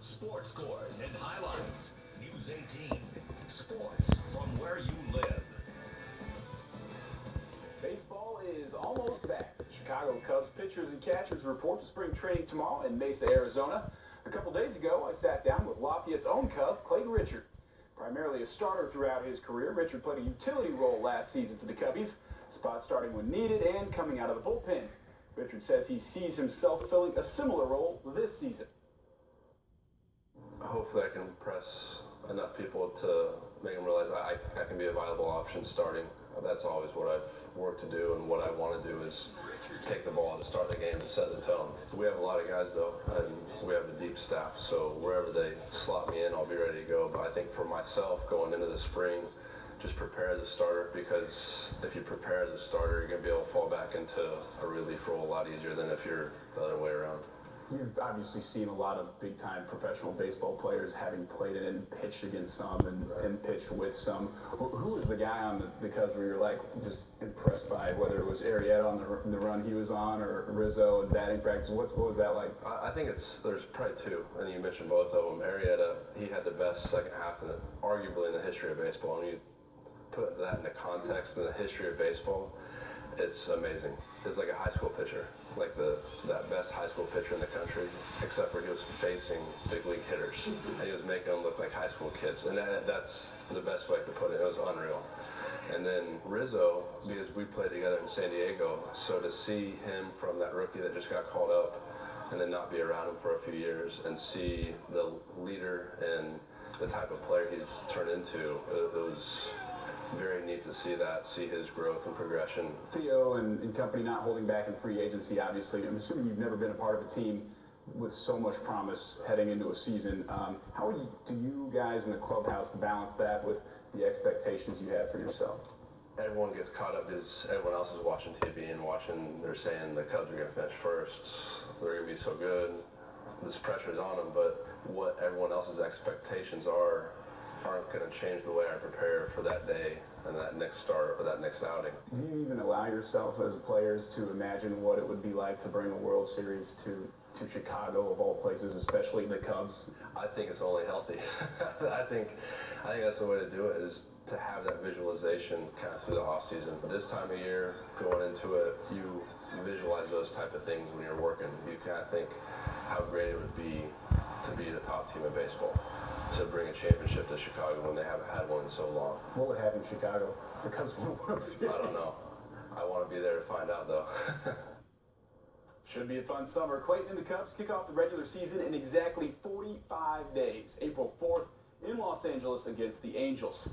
Sports scores and highlights. News 18. Sports from where you live. Baseball is almost back. Chicago Cubs pitchers and catchers report to spring training tomorrow in Mesa, Arizona. A couple days ago, I sat down with Lafayette's own Cub, Clayton Richard. Primarily a starter throughout his career, Richard played a utility role last season for the Cubbies, spot starting when needed and coming out of the bullpen. Richard says he sees himself filling a similar role this season. Hopefully I can impress enough people to make them realize I can be a viable option starting. That's always what I've worked to do, and what I want to do is take the ball to start the game and set the tone. We have a lot of guys though, and we have a deep staff, so wherever they slot me in, I'll be ready to go. But I think for myself, going into the spring, just prepare as a starter, because if you prepare as a starter, you're going to be able to fall back into a relief role a lot easier than if you're the other way around. You've obviously seen a lot of big-time professional baseball players having played it and pitched against some and pitched with some. Who was the guy on the Cubs where you're like just impressed by, whether it was Arrieta on the run he was on, or Rizzo in batting practice? What was that like? I think there's probably two, and you mentioned both of them. Arrieta, he had the best second half arguably in the history of baseball. And you put that into context in the history of baseball, it's amazing. It's like a high school pitcher, like that best high school pitcher in the country, except for he was facing big league hitters, and he was making them look like high school kids, and that's the best way to put it. It was unreal. And then Rizzo, because we played together in San Diego, so to see him from that rookie that just got called up, and then not be around him for a few years, and see the leader and the type of player he's turned into, it was very neat to see his growth and progression. Theo and company not holding back in free agency, obviously. I'm assuming you've never been a part of a team with so much promise heading into a season. How do you guys in the clubhouse balance that with the expectations you have for yourself? Everyone gets caught up because everyone else is watching TV and they're saying the Cubs are going to finish first, they're going to be so good. This pressure is on them, but what everyone else's expectations aren't going to change the way I prepare for that day and that next start or that next outing. Do you even allow yourself as players to imagine what it would be like to bring a World Series to Chicago, of all places, especially the Cubs? I think it's only healthy. I think that's the way to do it, is to have that visualization kind of through the off season. But this time of year, going into it, you visualize those type of things when you're working. You kind of think how great it would be to be the top team in baseball, to bring a championship to Chicago when they haven't had one in so long. What would happen in Chicago? The Cubs win the World Series. I don't know. I want to be there to find out, though. Should be a fun summer. Clayton and the Cubs kick off the regular season in exactly 45 days, April 4th in Los Angeles against the Angels.